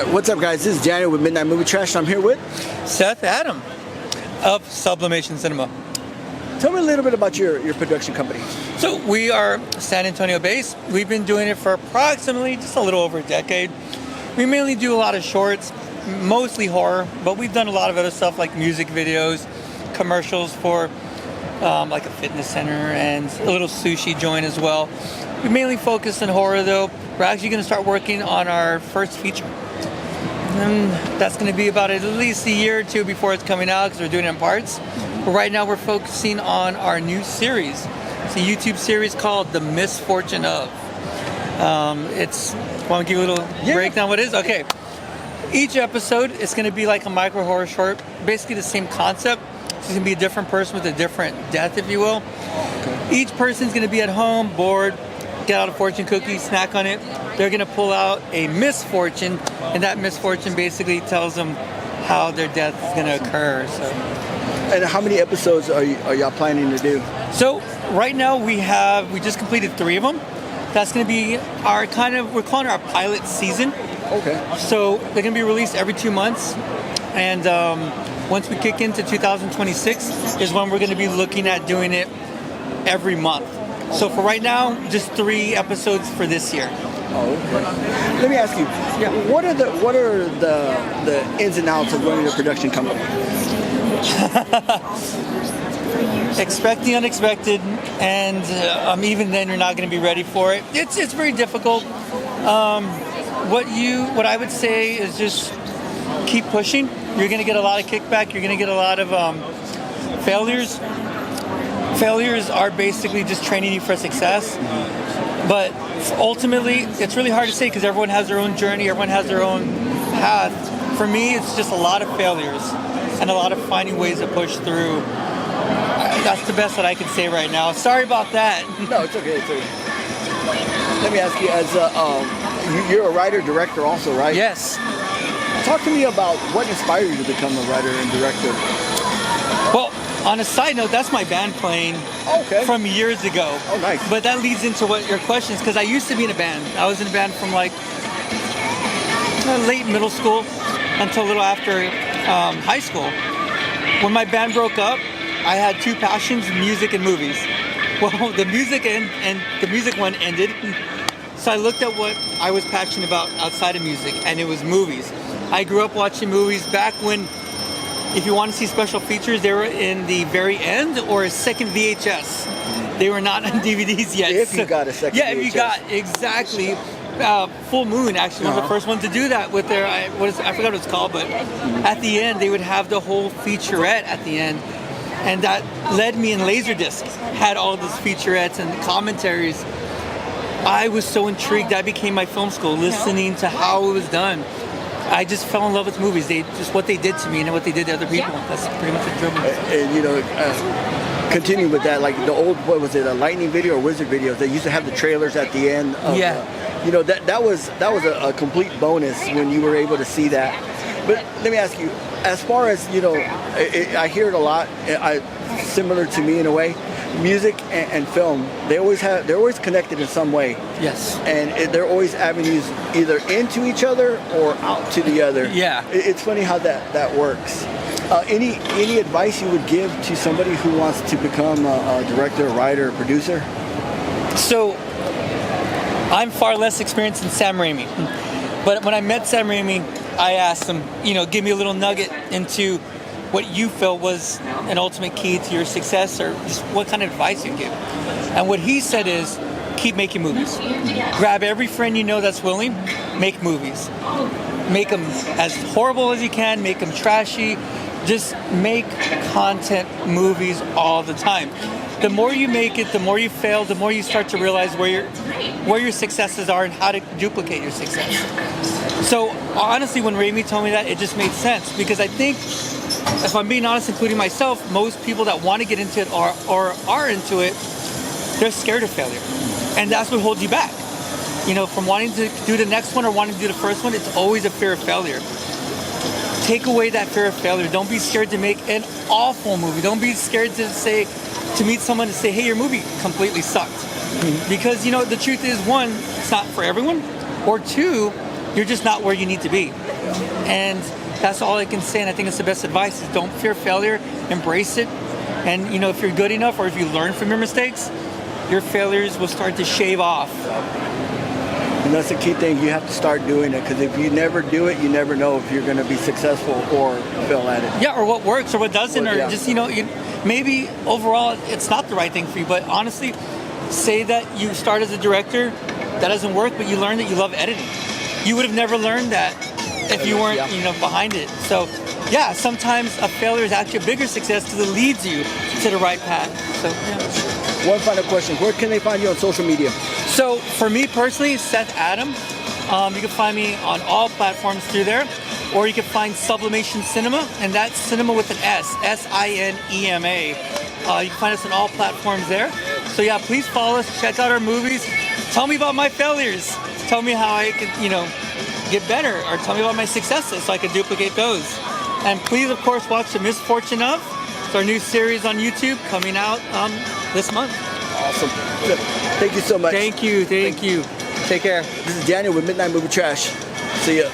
right, what's up, guys? This is Daniel with Midnight Movie Trash. I'm here with Seth Adam of Sublimation Sinema. Tell me a little bit about your production company. So we are San Antonio based. We've been doing it for approximately just a little over a decade. We mainly do a lot of shorts, mostly horror, but we've done a lot of other stuff like music videos, commercials for like a fitness center and a little sushi joint as well. We mainly focus on horror though. We're actually going to start working on our first feature. And that's going to be about at least a year or two before it's coming out because we're doing it in parts. But right now we're focusing on our new series. It's a YouTube series called The Misfortune Of. Want to give you a little breakdown what it is? Okay. Each episode is going to be like a micro horror short, basically the same concept. It's going to be a different person with a different death, if you will. Okay. Each person's going to be at home, bored, get out a fortune cookie, snack on it. They're going to pull out a misfortune, and that misfortune basically tells them how their death is going to occur. So. And how many episodes are y'all planning to do? So right now we just completed 3 of them. That's going to be our we're calling it our pilot season. Okay. So they're going to be released every 2 months. And once we kick into 2026 is when we're going to be looking at doing it every month. So for right now, just 3 episodes for this year. Oh, okay. Let me ask you, what are the ins and outs of running a production company? Expect the unexpected, and even then you're not going to be ready for it. It's very difficult. What I would say is just keep pushing. You're going to get a lot of kickback. You're going to get a lot of failures. Failures are basically just training you for success. But ultimately, it's really hard to say because everyone has their own journey. Everyone has their own path. For me, it's just a lot of failures and a lot of finding ways to push through. That's the best that I can say right now. Sorry about that. No, it's okay. It's okay. Let me ask you, as you're a writer, director also, right? Yes. Talk to me about what inspired you to become a writer and director. Well, on a side note, that's my band playing from years ago. Oh, nice. But that leads into what your question is, because I used to be in a band. I was in a band from like late middle school until a little after high school. When my band broke up, I had 2 passions, music and movies. Well, the music and the music one ended. So I looked at what I was passionate about outside of music, and it was movies. I grew up watching movies back when, if you want to see special features, they were in the very end or a second VHS. They were not on DVDs yet. If you got a second VHS. Yeah, if you got, exactly. Full Moon, actually, one of the first ones to do that with their, I forgot what it's called, but at the end, they would have the whole featurette at the end. And that led me in Laserdisc, had all these featurettes and commentaries. I was so intrigued. That became my film school, listening to how it was done. I just fell in love with movies. Just what they did to me and what they did to other people. That's pretty much what drove me. And continue with that, like the old, what was it, a Lightning video or Wizard videos? They used to have the trailers at the end. Of, that was a complete bonus when you were able to see that. But let me ask you, as far as I hear it a lot. Similar to me in a way. Music and film, they're always connected in some way. Yes. And they're always avenues either into each other or out to the other. Yeah. It's funny how that works. Any advice you would give to somebody who wants to become a director, a writer, a producer? So, I'm far less experienced than Sam Raimi. But when I met Sam Raimi, I asked him, give me a little nugget into what you felt was an ultimate key to your success, or just what kind of advice you'd give. And what he said is, keep making movies. Grab every friend you know that's willing, make movies. Make them as horrible as you can, make them trashy. Just make content movies all the time. The more you make it, the more you fail, the more you start to realize where your successes are and how to duplicate your success. So honestly, when Raimi told me that, it just made sense, because I think, if I'm being honest, including myself, most people that want to get into it or are into it, they're scared of failure. And that's what holds you back. From wanting to do the next one or wanting to do the first one, it's always a fear of failure. Take away that fear of failure. Don't be scared to make an awful movie. Don't be scared to meet someone and say, hey, your movie completely sucked. Mm-hmm. Because, the truth is, 1, it's not for everyone. Or 2, you're just not where you need to be. And that's all I can say, and I think it's the best advice is don't fear failure, embrace it. And you know, if you're good enough or if you learn from your mistakes, your failures will start to shave off. And that's the key thing, you have to start doing it, because if you never do it, you never know if you're going to be successful or fail at it. Yeah, or what works or what doesn't, or yeah. just, you know, maybe overall it's not the right thing for you, but honestly, say that you start as a director, that doesn't work, but you learn that you love editing. You would have never learned that if you weren't, you know, behind it. So, yeah, sometimes a failure is actually a bigger success because it leads you to the right path. So, yeah. One final question. Where can they find you on social media? So, for me personally, Seth Adam. You can find me on all platforms through there. Or you can find Sublimation Sinema, and that's cinema with an S, S-I-N-E-M-A. You can find us on all platforms there. So, yeah, please follow us. Check out our movies. Tell me about my failures. Tell me how I can, you know, get better, or tell me about my successes so I can duplicate those. And please, of course, watch The Misfortune Of. It's our new series on YouTube coming out this month. Awesome. Thank you so much. Thank you. Take care. This is Daniel with Midnight Movie Trash. See ya.